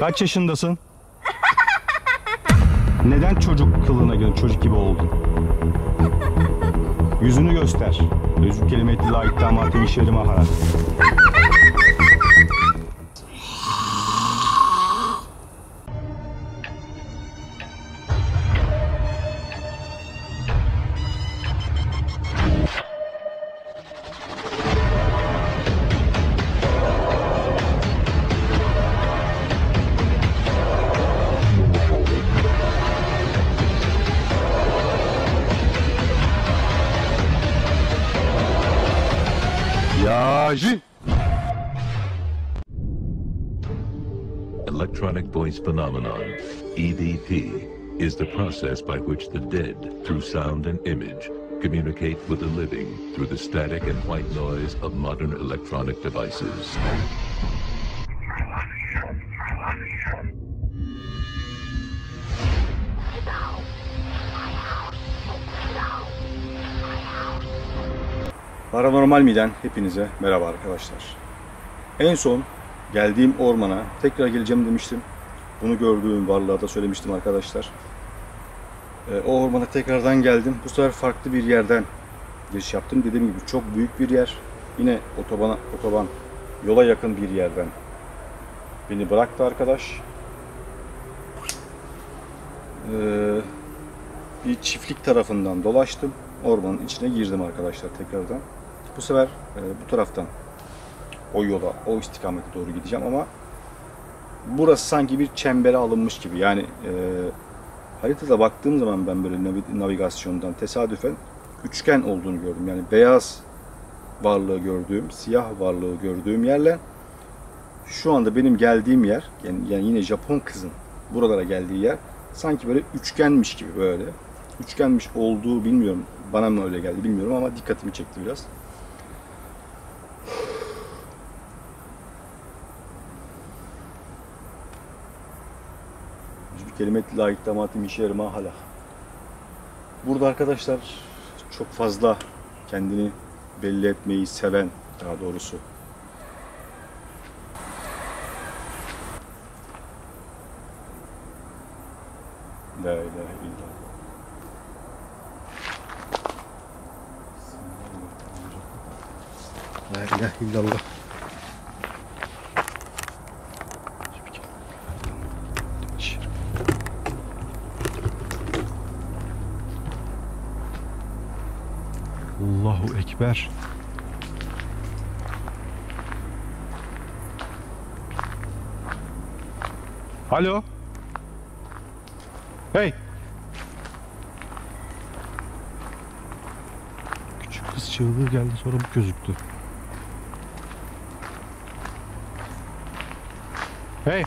Kaç yaşındasın? Neden çocuk kılığına girdin? Çocuk gibi oldun. Yüzünü göster. Özür kelimeti la ittihamatin şerri mahara. Yajin. Electronic voice phenomenon, EVP, is the process by which the dead, through sound and image, communicate with the living through the static and white noise of modern electronic devices. Paranormal Mi'den hepinize merhaba arkadaşlar. En son geldiğim ormana tekrar geleceğim demiştim. Bunu gördüğüm varlığa da söylemiştim arkadaşlar. O ormana tekrardan geldim. Bu sefer farklı bir yerden giriş yaptım. Dediğim gibi çok büyük bir yer. Yine otoban yola yakın bir yerden beni bıraktı arkadaş. Bir çiftlik tarafından dolaştım. Ormanın içine girdim arkadaşlar tekrardan. Bu sefer bu taraftan o yola, o istikamete doğru gideceğim ama burası sanki bir çembere alınmış gibi. Yani haritada baktığım zaman ben böyle navigasyondan tesadüfen üçgen olduğunu gördüm. Yani beyaz varlığı gördüğüm, siyah varlığı gördüğüm yerle şu anda benim geldiğim yer, yani yine Japon kızın buralara geldiği yer sanki böyle üçgenmiş gibi böyle. Üçgenmiş olduğu bilmiyorum. Bana mı öyle geldi bilmiyorum ama dikkatimi çekti biraz. Bir kelimet la ittihamatin şerri mahara. Burada arkadaşlar çok fazla kendini belli etmeyi seven, daha doğrusu la ilahe illallah. La ilahe illallah. Allahu Ekber. Alo. Hey. Küçük kız çığlığı geldi, sonra bu gözüktü. Hey.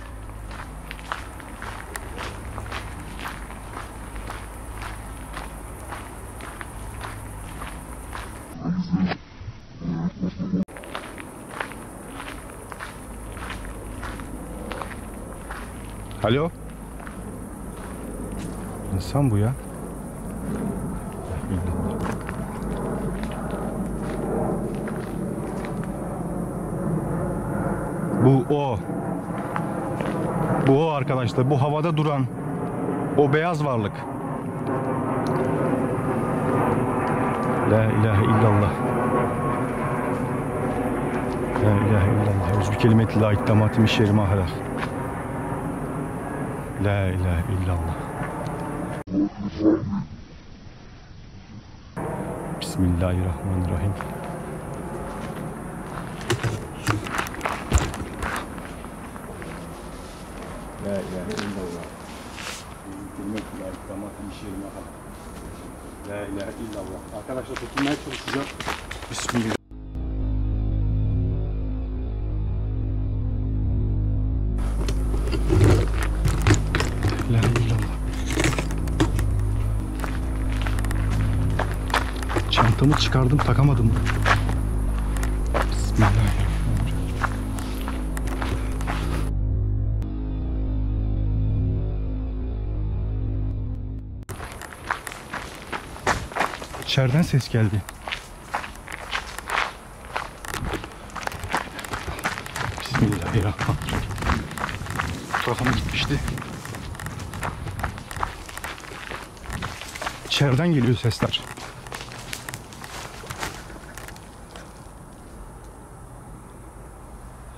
Alo. İnsan bu ya. Bu o. Bu o arkadaşlar. Bu havada duran o beyaz varlık. La ilahe illallah. La ilahe illallah. Özbü kelimeti la ittihamatin şerri mahara. La ilahe illallah. Bismillahirrahmanirrahim. La ilahe illallah. La ilahe illallah. Arkadaşlar tutunmaya çalışacağım. Bismillah. La ilahe illallah. Çantamı çıkardım, takamadım. Bismillahirrahmanirrahim. İçeriden ses geldi. Bismillahirrahmanirrahim. Bu tarafa mı gitmişti? İçeriden geliyor sesler.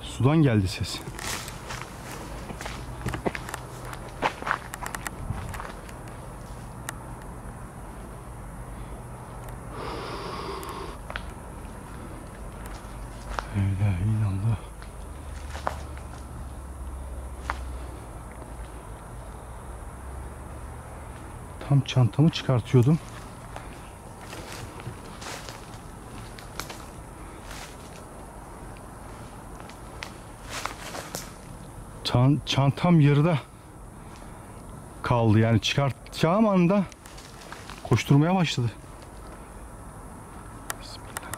Sudan geldi ses. La ilahe illallah. Tam çantamı çıkartıyordum. Çantam yarıda kaldı. Yani çıkartacağım anda koşturmaya başladı. Bismillah.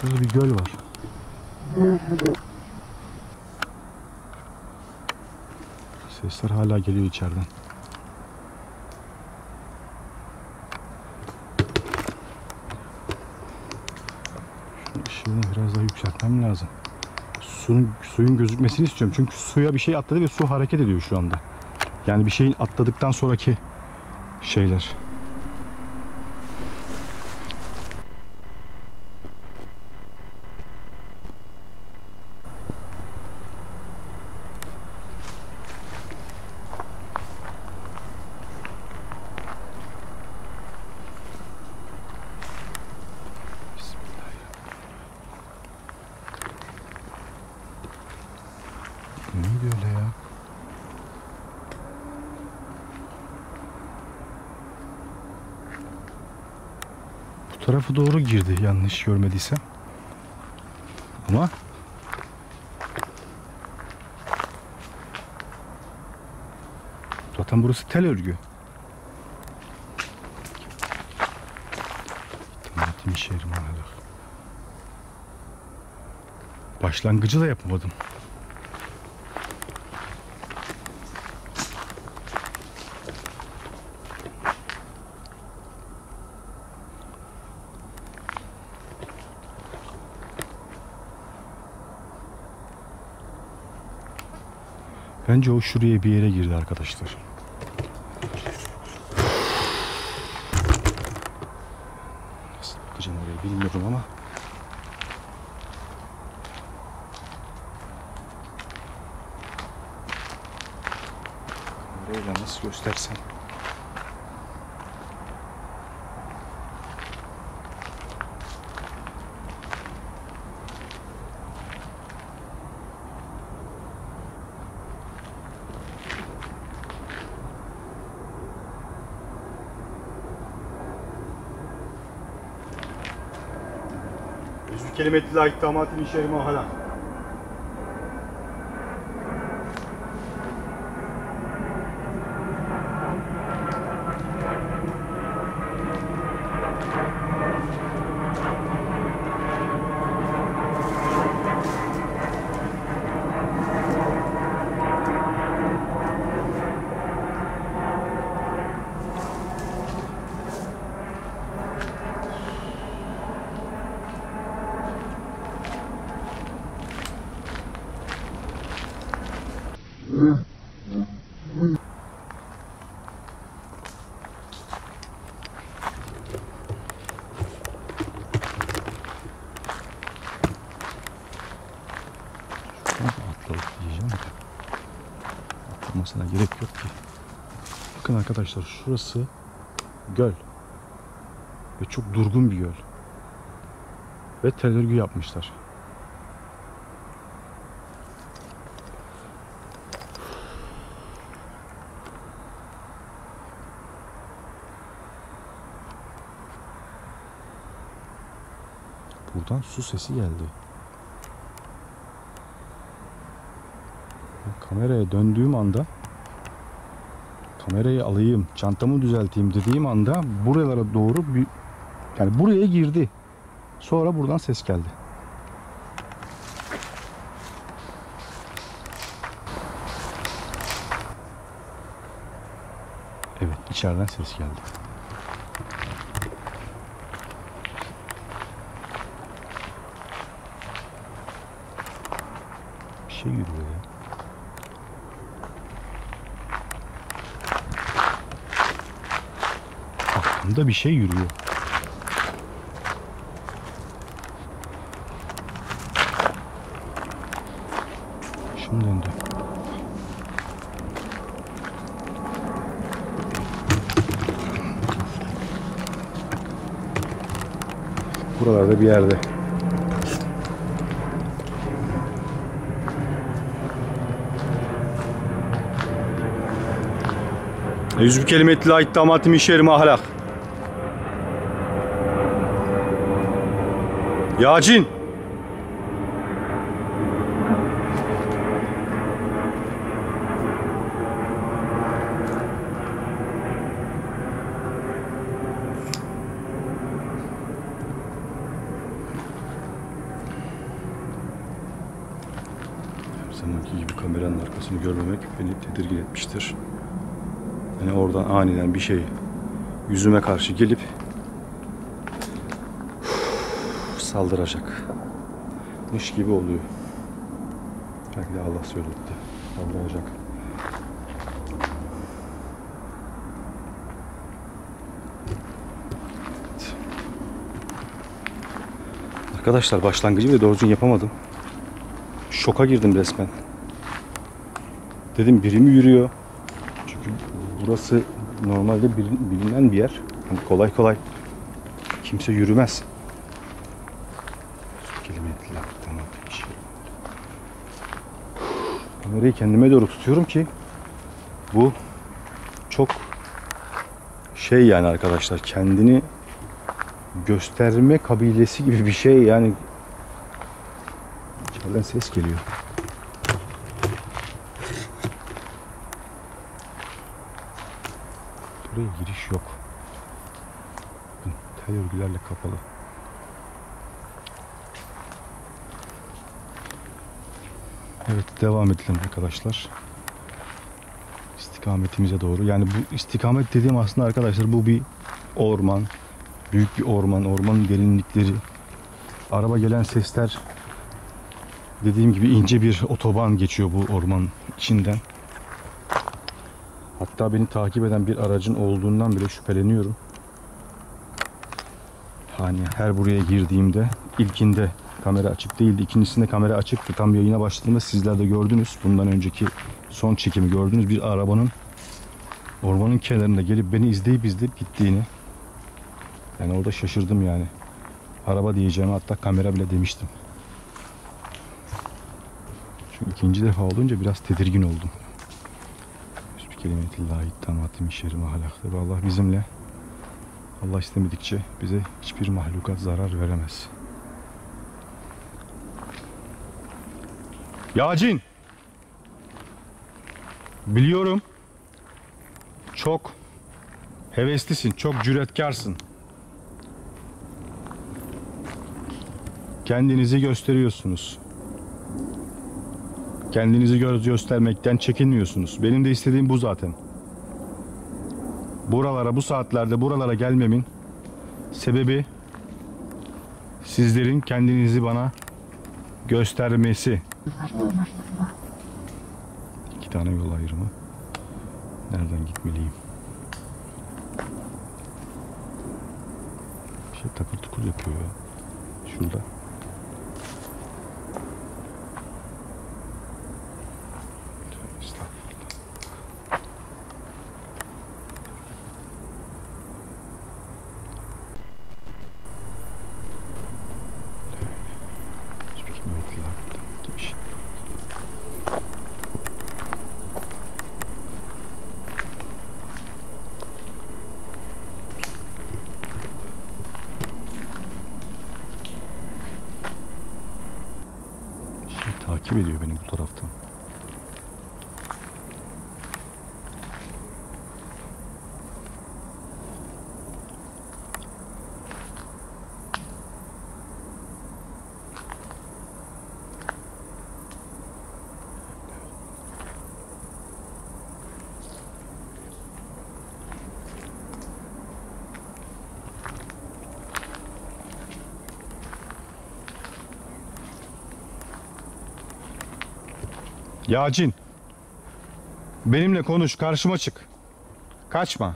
Şurada bir göl var. Sesler hala geliyor içeriden. Şunun ışığını biraz daha yükseltmem lazım. Suyun gözükmesini istiyorum. Çünkü suya bir şey atladı ve su hareket ediyor şu anda. Yani bir şeyin atladıktan sonraki şeyler. Neydi öyle ya? Bu tarafa doğru girdi yanlış görmediysem. Ama zaten burası tel örgü. Tamam, şehrim hala. Başlangıcı da yapamadım. Bence o şuraya bir yere girdi arkadaşlar. Nasıl bakacağım oraya bilmiyorum ama. Kamerayla nasıl göstersem. Kelimet la ittihamatin işeri mahala. Atladık diyeceğim de atlamasına gerek yok ki. Bakın arkadaşlar, şurası göl ve çok durgun bir göl ve tel örgü yapmışlar. Buradan su sesi geldi. Kameraya döndüğüm anda, kamerayı alayım, çantamı düzelteyim dediğim anda buralara doğru bir, yani buraya girdi. Sonra buradan ses geldi. Evet, içeriden ses geldi. Bir şey yürüyor ya. Arkamda bir şey yürüyor. Şimdi döndü. Buralarda bir yerde. Yüz bir kelimetle ait damatim işerim ahlak. Yacin. Her zamanki gibi kameranın arkasını görmemek beni tedirgin etmiştir. Yani oradan aniden bir şey yüzüme karşı gelip saldıracak. Mış gibi oluyor. Belki de Allah söyletti. Saldıracak. Evet. Arkadaşlar başlangıcı bile doğru düzgün yapamadım. Şoka girdim resmen. Dedim biri mi yürüyor? Çünkü burası normalde bilinen bir yer. Yani kolay kolay kimse yürümez. Kamerayı kendime doğru tutuyorum ki bu çok şey yani arkadaşlar, kendini gösterme kabilesi gibi bir şey yani. İçeriden ses geliyor. Buraya giriş yok. Tel örgülerle kapalı. Evet, devam edelim arkadaşlar. İstikametimize doğru. Yani bu istikamet dediğim aslında arkadaşlar bu bir orman. Büyük bir orman. Ormanın derinlikleri. Araba gelen sesler. Dediğim gibi ince bir otoban geçiyor bu orman içinden. Hatta beni takip eden bir aracın olduğundan bile şüpheleniyorum. Hani her buraya girdiğimde ilkinde kamera açık değildi. İkincisinde kamera açıktı. Tam yayına başladığımda sizler de gördünüz. Bundan önceki son çekimi gördünüz. Bir arabanın ormanın kenarında gelip beni izleyip gittiğini. Yani orada şaşırdım yani. Araba diyeceğime hatta kamera bile demiştim. Çünkü ikinci defa olunca biraz tedirgin oldum. Bir kelimetillahi tamatim işerim ahlaktır. Allah bizimle. Allah istemedikçe bize hiçbir mahlukat zarar veremez. Yacin. Biliyorum. Çok heveslisin, çok cüretkarsın. Kendinizi gösteriyorsunuz. Kendinizi göstermekten çekinmiyorsunuz. Benim de istediğim bu zaten. Buralara, bu saatlerde buralara gelmemin sebebi sizlerin kendinizi bana göstermesi. 2 tane yol ayrımı. Nereden gitmeliyim? Bir şey takır tukur yapıyor ya. Şurada. Takip ediyor beni bu taraftan. Yacin. Benimle konuş, karşıma çık. Kaçma.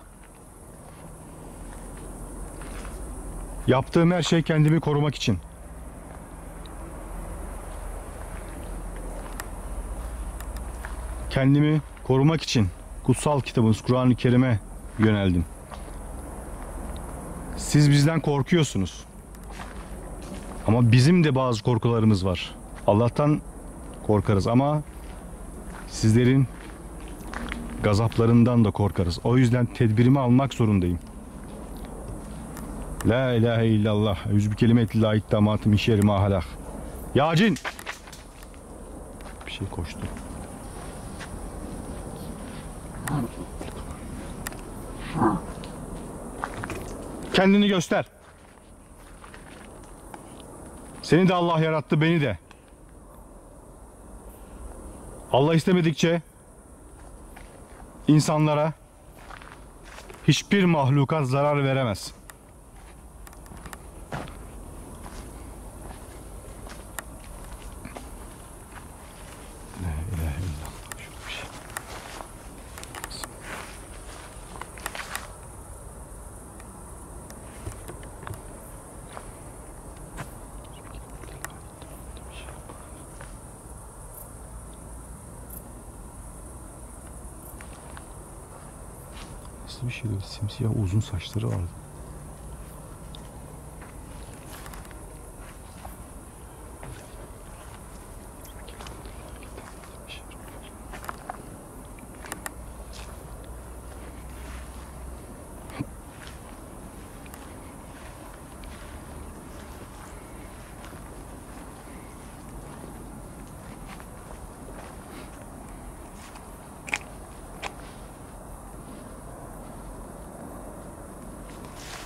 Yaptığım her şey kendimi korumak için. Kendimi korumak için kutsal kitabımız Kur'an-ı Kerim'e yöneldim. Siz bizden korkuyorsunuz. Ama bizim de bazı korkularımız var. Allah'tan korkarız ama sizlerin gazaplarından da korkarız. O yüzden tedbirimi almak zorundayım. La ilahe illallah. Yüz bir kelimeti la ittamatı min şerri ma halak. Ya cin! Bir şey koştu. Kendini göster. Seni de Allah yarattı, beni de. Allah istemedikçe insanlara hiçbir mahlukat zarar veremez. La ilahe illallah. Şöyle bir şey. Nasıl bir şeydi? Simsiyah uzun saçları vardı.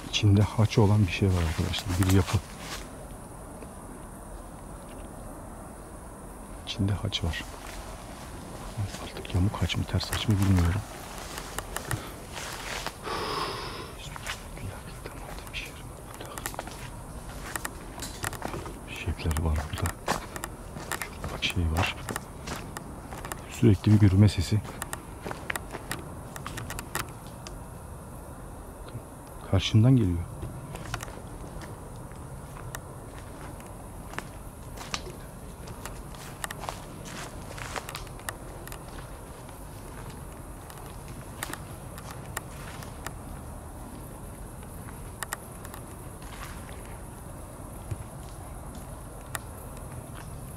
İçinde haç olan bir şey var arkadaşlar. Bir yapı. İçinde haç var. Artık yamuk haç mı ters haç mı bilmiyorum. Şefleri var burada. Şurada bak şey var. Sürekli bir gürülme sesi. Karşımdan geliyor.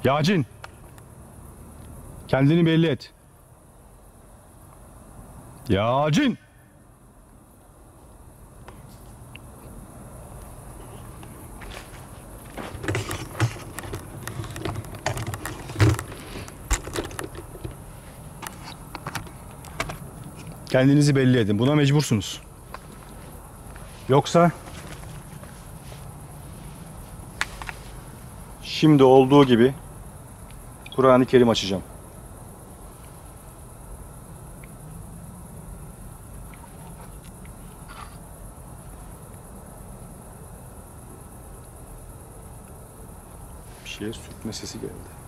Ya cin! Kendini belli et. Ya cin! Kendinizi belli edin. Buna mecbursunuz. Yoksa şimdi olduğu gibi Kur'an-ı Kerim açacağım. Bir şeye sürtme sesi geldi.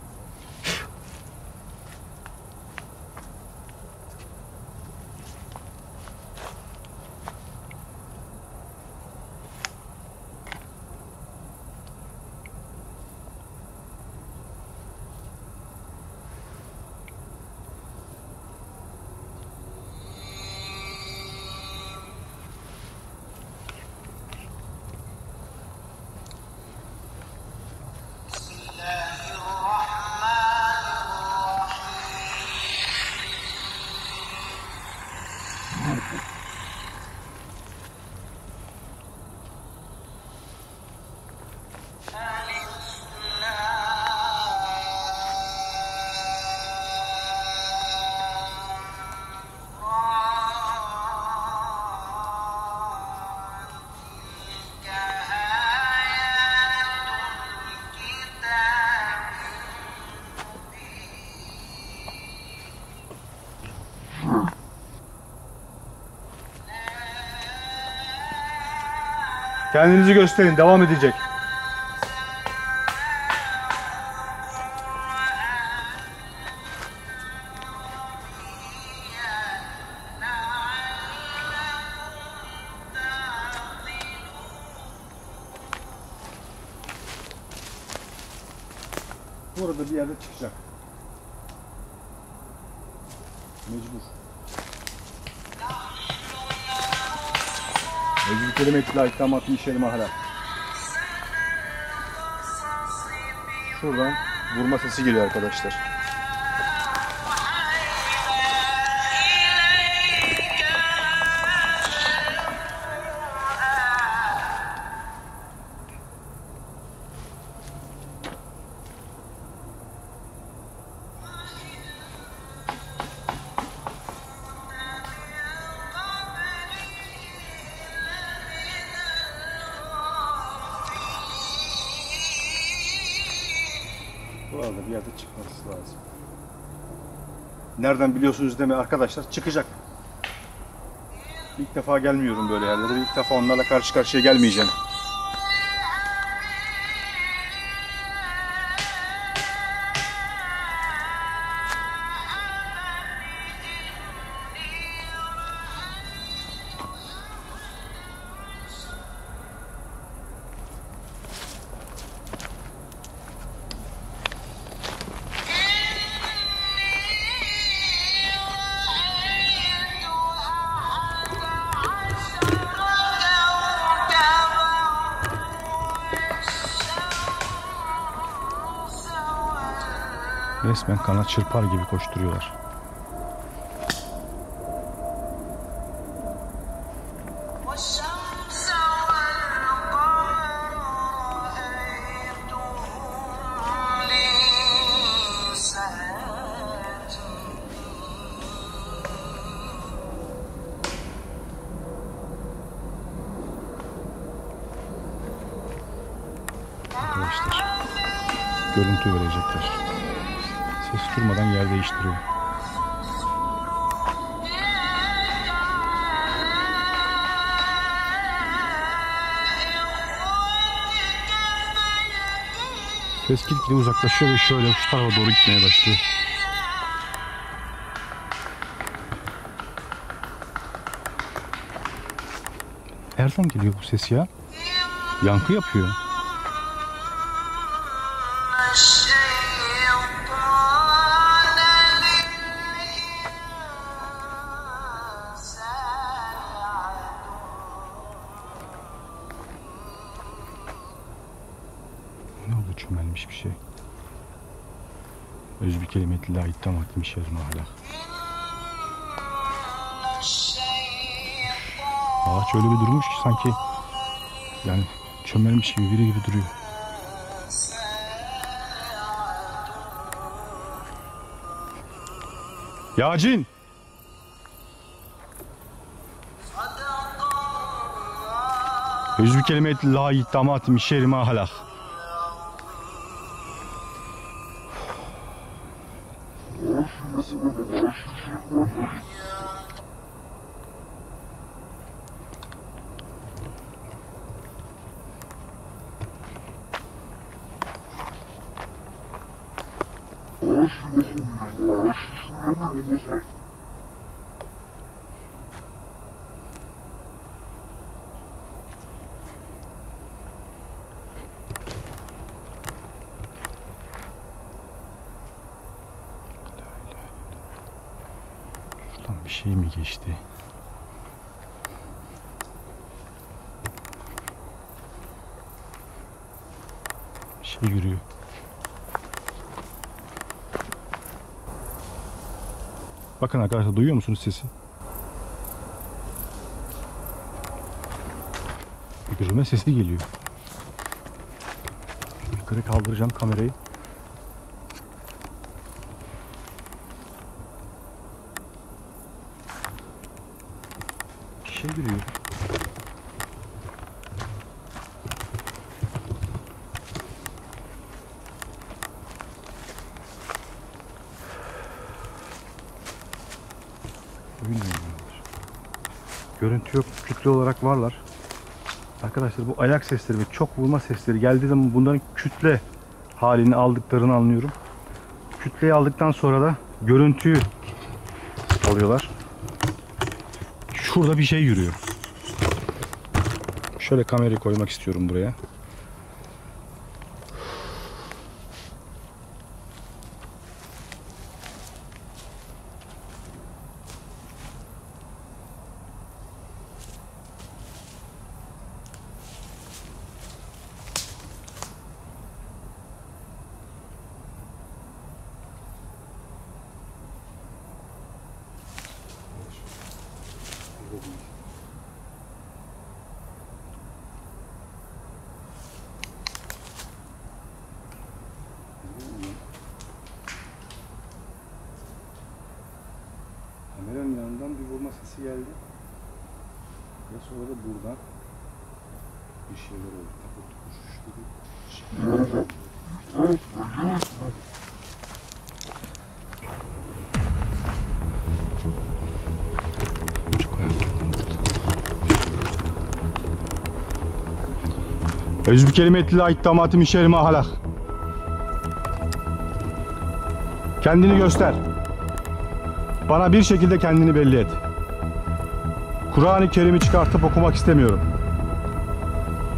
Kendinizi gösterin. Devam edecek. Burada bir yerde çıkacak. Mecbur. Mecbur kelimetle ahkamatı işerim ahlak. Şuradan vurma sesi geliyor arkadaşlar. Burada bir yerde çıkması lazım. Nereden biliyorsunuz deme arkadaşlar, çıkacak. İlk defa gelmiyorum böyle yerlere. İlk defa onlarla karşı karşıya gelmeyeceğim. Resmen kanat çırpar gibi koşturuyorlar. Arkadaşlar, görüntü verecekler. Ses durmadan yer değiştiriyor. Ses gitgide uzaklaşıyor ve şöyle şu tarafa doğru gitmeye başlıyor. Nereden geliyor bu ses ya? Yankı yapıyor. Ne oldu, çömelmiş bir şey. Öz bir kelimetle la ittamatim şerrine ahlak. Ağaç öyle bir durmuş ki sanki yani çömelmiş gibi, biri gibi duruyor. Ya cin! Öz bir kelimetle la ittamatim şerrine ahlak. Şuradan bir şey mi geçti? Bir şey yürüyor. Bakın arkadaşlar, duyuyor musunuz sesi? Yürüme sesi geliyor. Yukarı kaldıracağım kamerayı. Bir şey yürüyor. Görüntü yok, kütle olarak varlar. Arkadaşlar bu ayak sesleri ve çok vurma sesleri geldiği zaman bunların kütle halini aldıklarını anlıyorum. Kütleyi aldıktan sonra da görüntüyü alıyorlar. Şurada bir şey yürüyor. Şöyle kamerayı koymak istiyorum buraya. değil. Kameranın yanından bir vurma sesi geldi. Ve sonra da buradan bir şeyler oldu. Takır tukur şuştu. Özbü kelimetli ait damatım işerime ahlak. Kendini göster. Bana bir şekilde kendini belli et. Kur'an-ı Kerim'i çıkartıp okumak istemiyorum.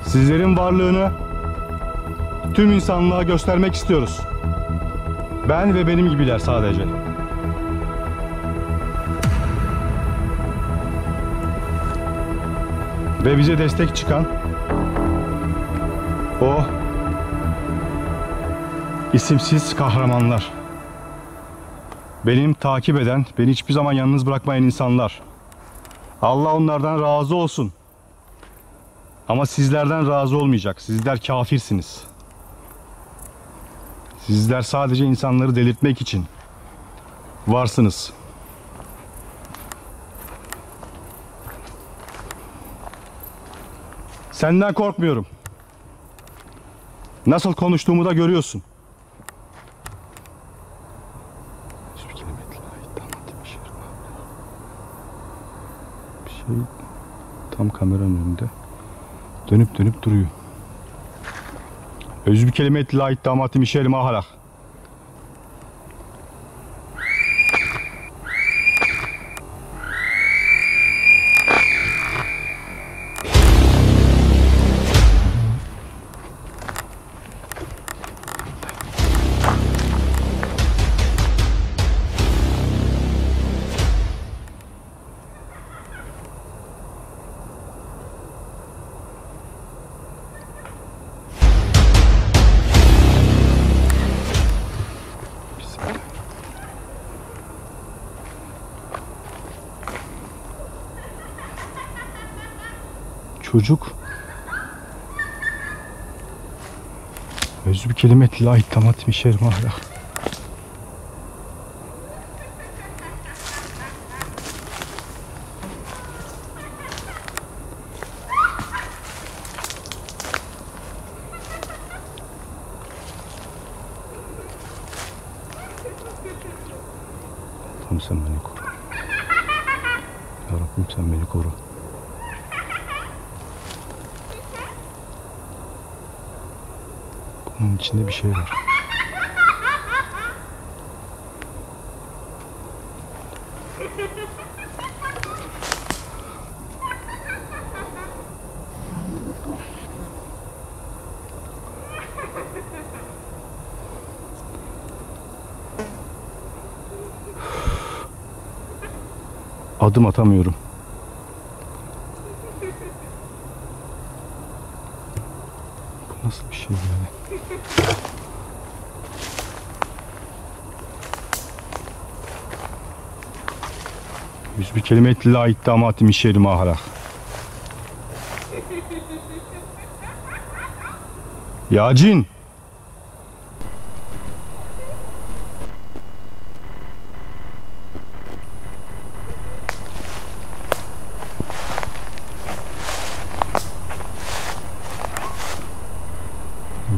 Sizlerin varlığını tüm insanlığa göstermek istiyoruz. Ben ve benim gibiler sadece. Ve bize destek çıkan o isimsiz kahramanlar. Benim takip eden, beni hiçbir zaman yalnız bırakmayan insanlar. Allah onlardan razı olsun. Ama sizlerden razı olmayacak. Sizler kafirsiniz. Sizler sadece insanları delirtmek için varsınız. Senden korkmuyorum. Nasıl konuştuğumu da görüyorsun. Bir şey tam kameranın önünde dönüp dönüp duruyor. Özbü kelimetle ait damatım işerim ahlak. Çocuk özbü kelimetle ait damatım işerim ahlak. Allah'ım sen beni koru. Ya Rabbim sen beni koru. Bunun içinde bir şey var. Adım atamıyorum. Bu nasıl bir şey yani? Yüz bir kelimetle ait damatım işerim ahlak. Ya cin!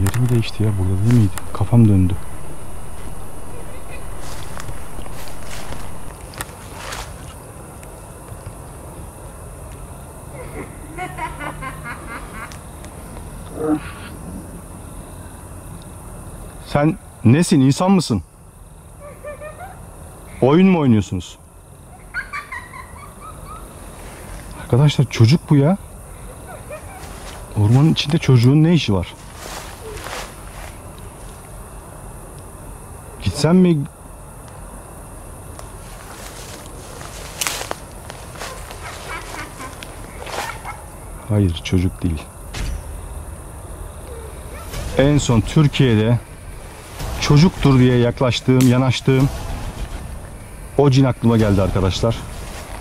Yeri mi değişti ya? Burada değil miydi? Kafam döndü. Sen nesin? İnsan mısın? Oyun mu oynuyorsunuz? Arkadaşlar çocuk bu ya. Ormanın içinde çocuğun ne işi var? Gitsem mi? Hayır, çocuk değil. En son Türkiye'de çocuktur diye yaklaştığım, yanaştığım o cin aklıma geldi arkadaşlar.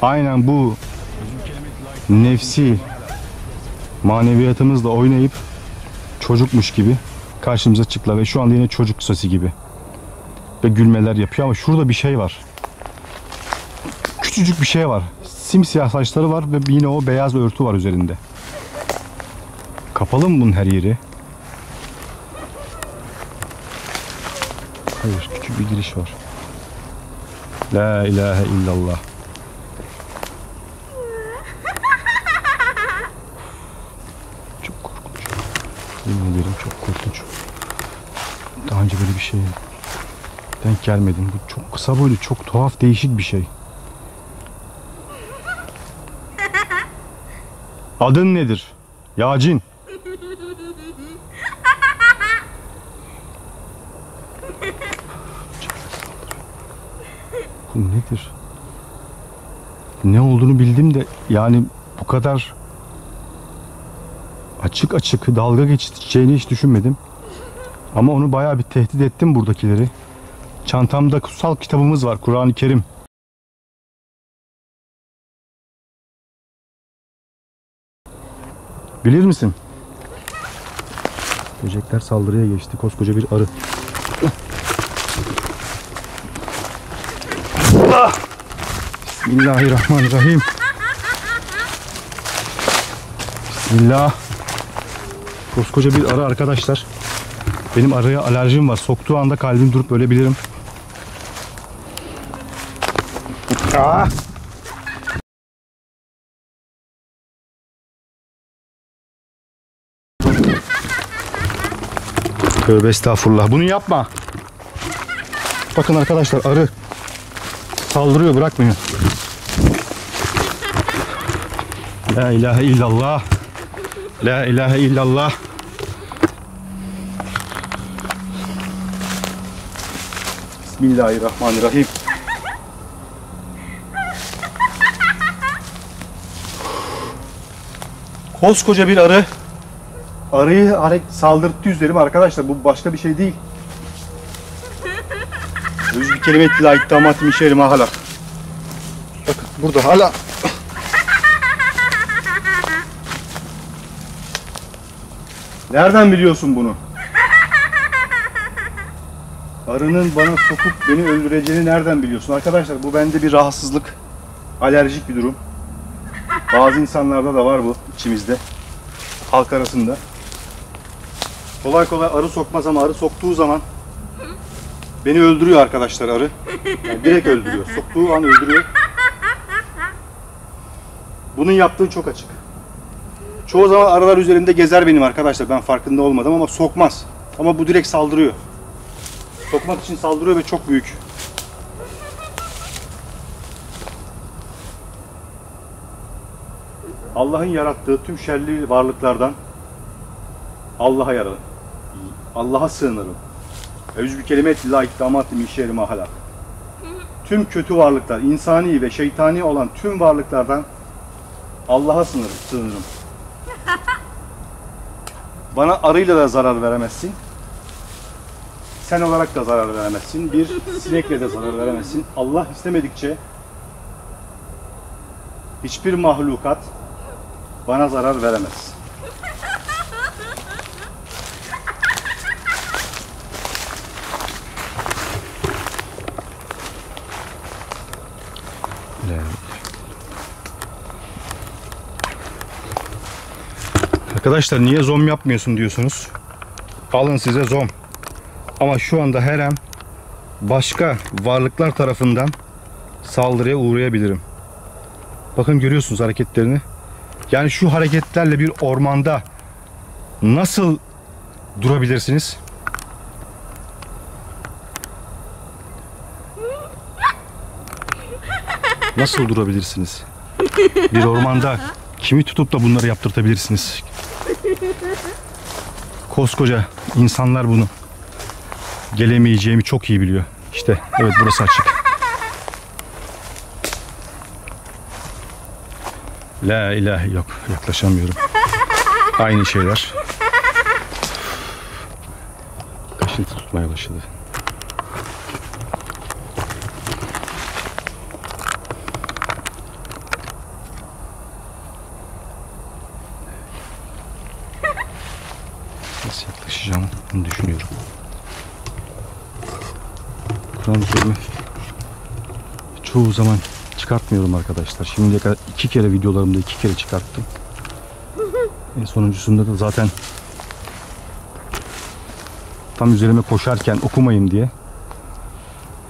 Aynen bu nefsi maneviyatımızla oynayıp çocukmuş gibi karşımıza çıktılar ve şu anda yine çocuk sesi gibi ve gülmeler yapıyor ama şurada bir şey var. Küçücük bir şey var. Simsiyah saçları var ve yine o beyaz örtü var üzerinde. Kapalı mı bunun her yeri? Hayır, küçük bir giriş var. La ilahe illallah. Çok korkunç. Yemin ederim çok korkunç. Daha önce böyle bir şeye denk gelmedim. Bu çok kısa boylu, çok tuhaf, değişik bir şey. Adın nedir? Yağcin. Bu nedir? Ne olduğunu bildim de yani bu kadar açık açık dalga geçeceğini hiç düşünmedim. Ama onu bayağı bir tehdit ettim buradakileri. Çantamda kutsal kitabımız var, Kur'an-ı Kerim. Bilir misin? Böcekler saldırıya geçti. Koskoca bir arı. Bismillahirrahmanirrahim. Bismillah. Koskoca bir arı arkadaşlar. Benim arıya alerjim var. Soktuğu anda kalbim durup ölebilirim. Ah! Tövbe estağfurullah. Bunu yapma. Bakın arkadaşlar, arı saldırıyor, bırakmıyor. La ilahe illallah. La ilahe illallah. Bismillahirrahmanirrahim. Koskoca bir arı. Arıyı saldırttı üzerim arkadaşlar. Bu başka bir şey değil. Yüz bir kelime etti la iddiamatım işerim hala. Bakın burada hala. Nereden biliyorsun bunu? Arının bana sokup beni öldüreceğini nereden biliyorsun? Arkadaşlar bu bende bir rahatsızlık, alerjik bir durum. Bazı insanlarda da var bu içimizde, halk arasında. Kolay kolay arı sokmaz ama arı soktuğu zaman beni öldürüyor arkadaşlar arı. Yani direkt öldürüyor. Soktuğu an öldürüyor. Bunun yaptığı çok açık. Çoğu zaman arılar üzerinde gezer benim arkadaşlar. Ben farkında olmadım ama sokmaz. Ama bu direkt saldırıyor. Sokmak için saldırıyor ve çok büyük. Allah'ın yarattığı tüm şerli varlıklardan Allah'a sığınırım. Evcü bir kelime etti la iddiamatı min şerri ma halak. Tüm kötü varlıklar, insani ve şeytani olan tüm varlıklardan Allah'a sığınırım. Bana arıyla da zarar veremezsin. Sen olarak da zarar veremezsin. Bir sinekle de zarar veremezsin. Allah istemedikçe hiçbir mahlukat bana zarar veremez. Arkadaşlar niye zoom yapmıyorsun diyorsunuz. Alın size zoom. Ama şu anda her an başka varlıklar tarafından saldırıya uğrayabilirim. Bakın görüyorsunuz hareketlerini. Yani şu hareketlerle bir ormanda nasıl durabilirsiniz? Nasıl durabilirsiniz? Bir ormanda kimi tutup da bunları yaptırtabilirsiniz? Koskoca insanlar bunu gelemeyeceğimi çok iyi biliyor. İşte evet, burası açık. La ilahe yok, yaklaşamıyorum. Aynı şeyler. Kaşıntı tutmaya başladı. Kur'an-ı Kerim'i çoğu zaman çıkartmıyorum arkadaşlar. Şimdiye kadar 2 kere videolarımda 2 kere çıkarttım. En sonuncusunda da zaten tam üzerime koşarken okumayayım diye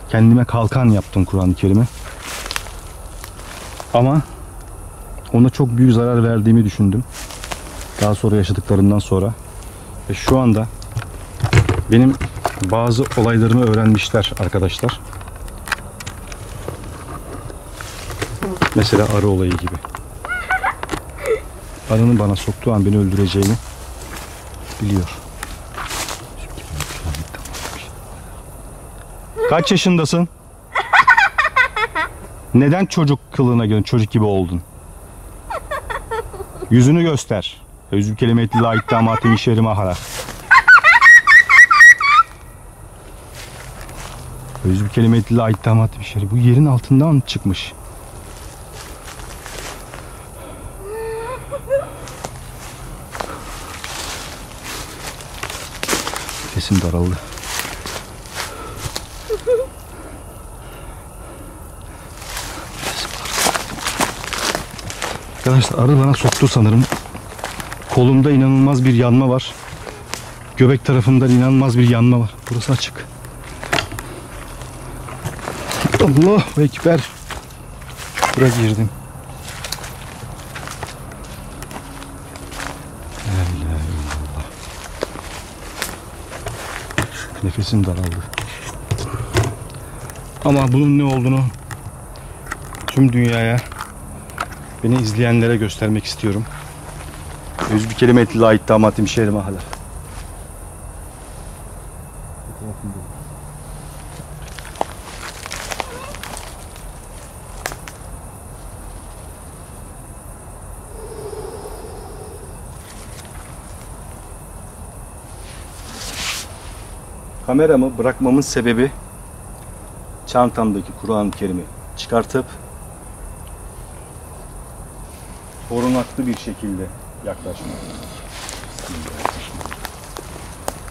kendime kalkan yaptım Kur'an-ı Kerim'i. Ama ona çok büyük zarar verdiğimi düşündüm. Daha sonra yaşadıklarımdan sonra. Ve şu anda benim bazı olaylarımı öğrenmişler arkadaşlar. Mesela arı olayı gibi. Arının bana soktuğu an beni öldüreceğini biliyor. Kaç yaşındasın? Neden çocuk kılığına girdin? Çocuk gibi oldun. Yüzünü göster. Özü kelimeti la ittamatin işeri mahara. Özü kelimeti la ittamatin işeri. Bu yerin altından çıkmış. Nefesim daraldı. Arkadaşlar arı bana soktu sanırım. Kolumda inanılmaz bir yanma var. Göbek tarafımda inanılmaz bir yanma var. Burası açık. Allahu Ekber. Buraya girdim. La ilahe illallah. Nefesim daraldı. Ama bunun ne olduğunu tüm dünyaya, beni izleyenlere göstermek istiyorum. Yüz bir kelimeti la ittamatim şehri mahalle. Kameramı bırakmamın sebebi çantamdaki Kur'an-ı Kerim'i çıkartıp korunaklı bir şekilde yaklaşmak.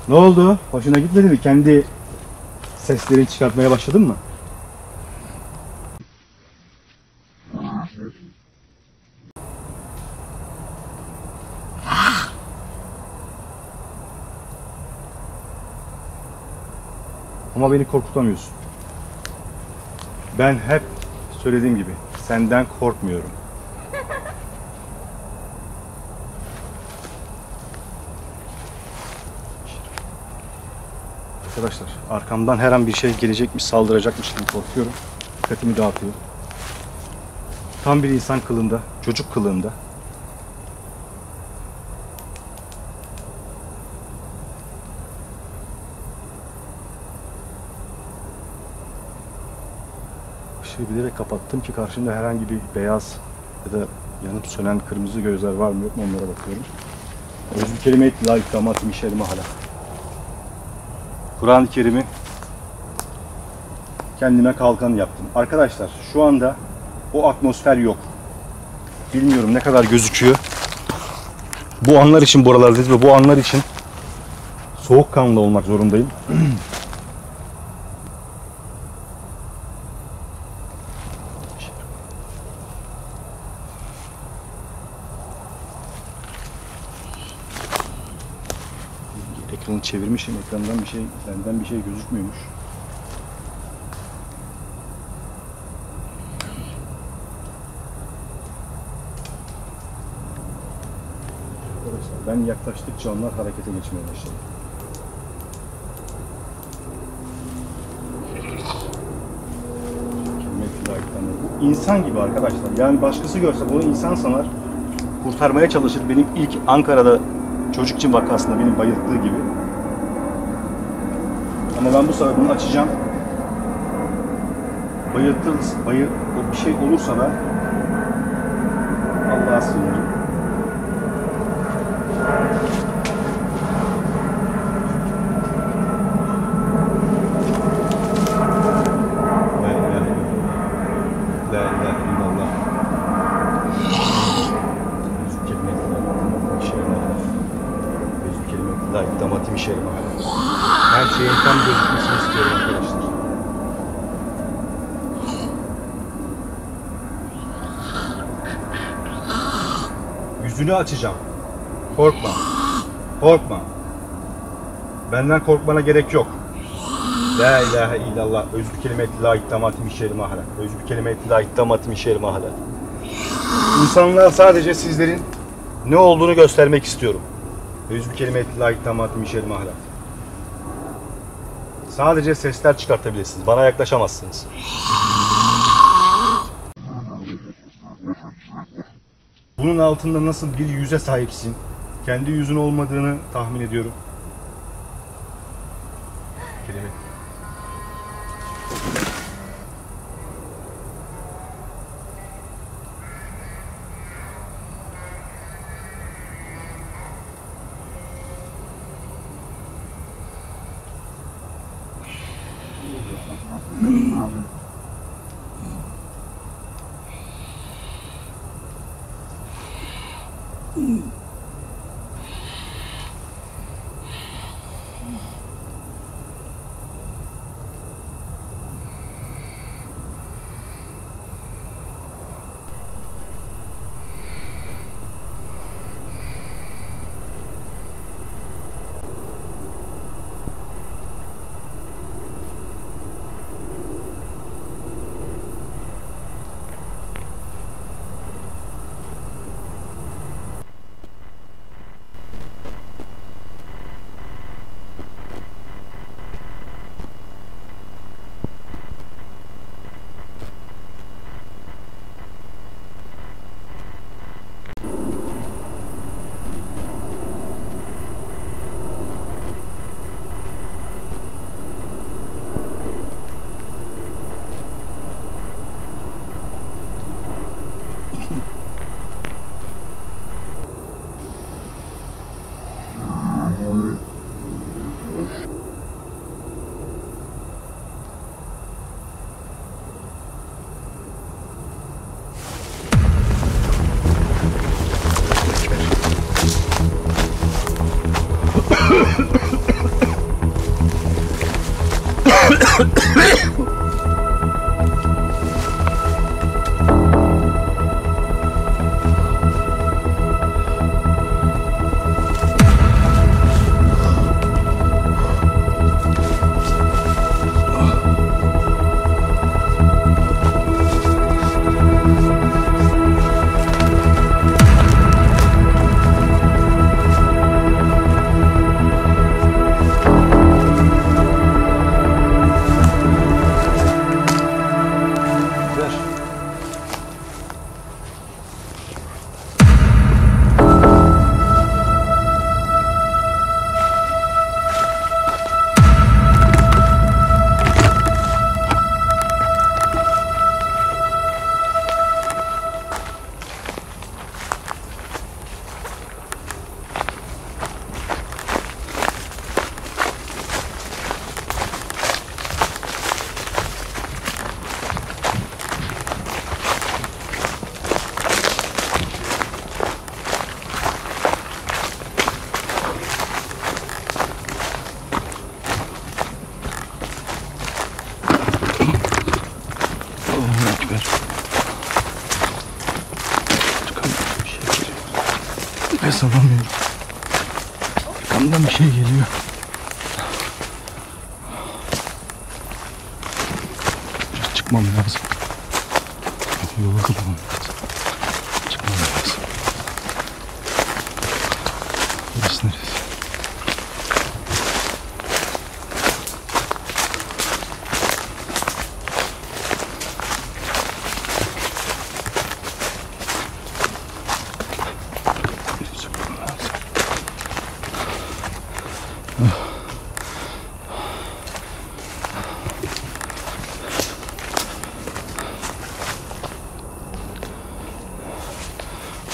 Ne oldu? Hoşuna gitmedi mi? Kendi seslerini çıkartmaya başladın mı? Ama beni korkutamıyorsun. Ben hep söylediğim gibi senden korkmuyorum. Arkadaşlar arkamdan her an bir şey gelecekmiş, saldıracakmış gibi korkuyorum. Dikkatimi dağıtıyor. Tam bir insan kılığında, çocuk kılığında. Işığı bilerek kapattım ki karşımda herhangi bir beyaz ya da yanıp sönen kırmızı gözler var mı yok mu onlara bakıyorum. Özü kelime-i la ittamatim işeri mahala. Kur'an-ı Kerim'i kendime kalkan yaptım. Arkadaşlar şu anda o atmosfer yok. Bilmiyorum ne kadar gözüküyor. Bu anlar için buralardayız ve bu anlar için soğukkanlı olmak zorundayım. Ekranı çevirmişim. Ekrandan bir şey, benden bir şey gözükmüyormuş. Arkadaşlar ben yaklaştıkça onlar harekete geçmeye başladı. Bu insan gibi arkadaşlar. Yani başkası görse bunu insan sanar, kurtarmaya çalışır. Benim ilk Ankara'da çocukçu vakasında beni bayılttığı gibi. Ama ben bu sefer bunu açacağım. O bir şey olursa da Allah'a sığınırım. La ilahe illallah. La ittamatim işeri mahalle. Her şeyin tam gözükmesini istiyorum arkadaşlar. Yüzünü açacağım. Korkma. Korkma. Benden korkmana gerek yok. La ilahe illallah. Özgür kelimeti la ittamatim işeri mahala. Özgür kelimeti la ittamatim işeri mahala. İnsanlar sadece sizlerin ne olduğunu göstermek istiyorum. Özgür kelimeti la ittamatim işeri mahala. Sadece sesler çıkartabilirsiniz. Bana yaklaşamazsınız. Bunun altında nasıl bir yüze sahipsin? Kendi yüzün olmadığını tahmin ediyorum. Kelime. Nefes alamıyorum. Arkamdan bir şey geliyor. Biraz çıkmam lazım. Yolu bulmam lazım. Çıkmam lazım. Burası neresi?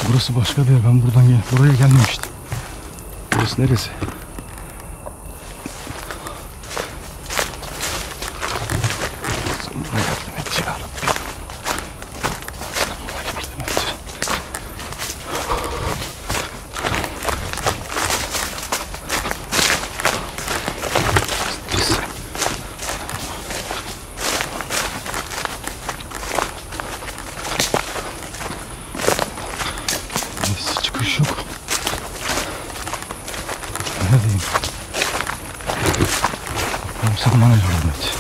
Burası başka bir yer. Ben buraya gelmemiştim. Burası neresi? Sen bana yardım et ya Rabbi. Sen bana yardım et. Neresi? Neresi çıkış? sen bana yardım et.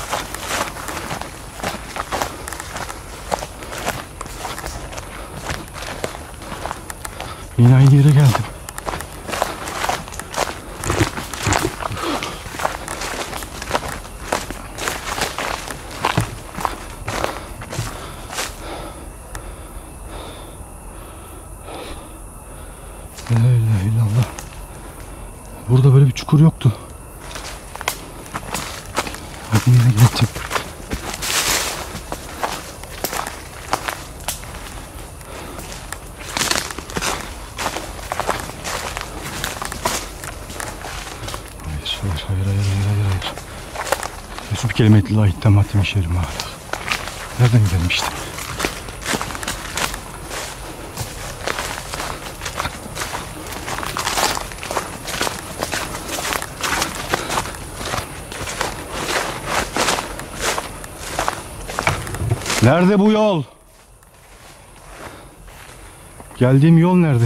Yine aynı yere geldim. La ilahe illallah. Burada böyle bir çukur yoktu. Hadi yine gittim. Hayır. Yusuf kelimetillahi ittemmattim işerim ha. Nereden gelmiştim? Nerede bu yol? Geldiğim yol nerede?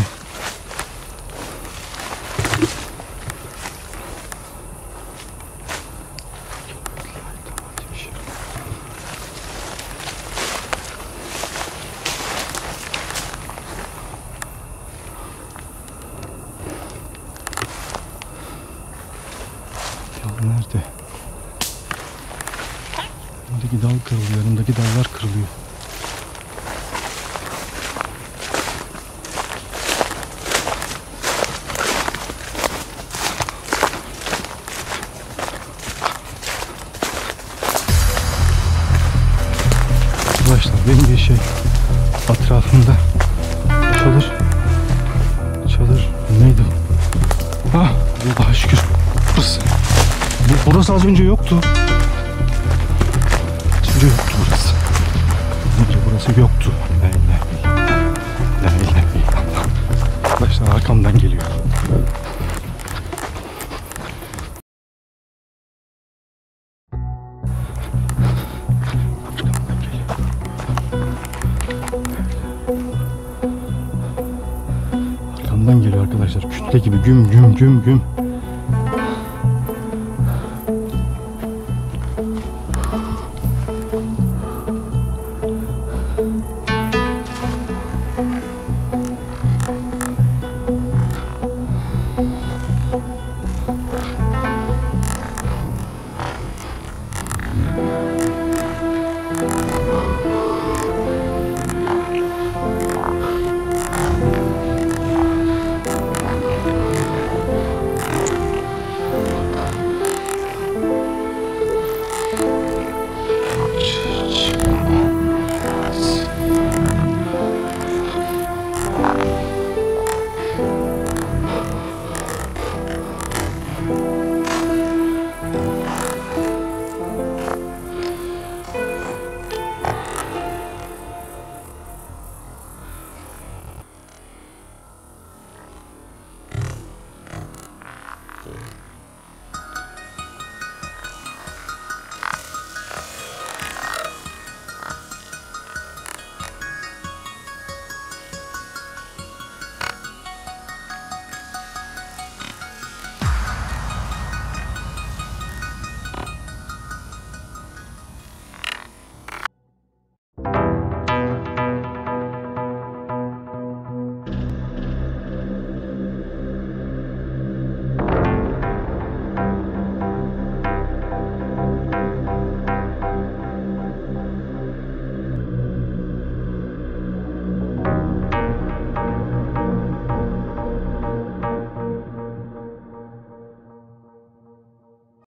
Yol nerede? Yanındaki dal kırılıyor, yanındaki dallar kırılıyor. Arkadaşlar benim bir şey etrafımda çadır neydi? Ah, Allah'a şükür. Burası az önce yoktu. Burası. Önce burası yoktu. La ilahe illallah. Arkadaşlar arkamdan geliyor. Arkamdan geliyor arkadaşlar. Kütle gibi güm.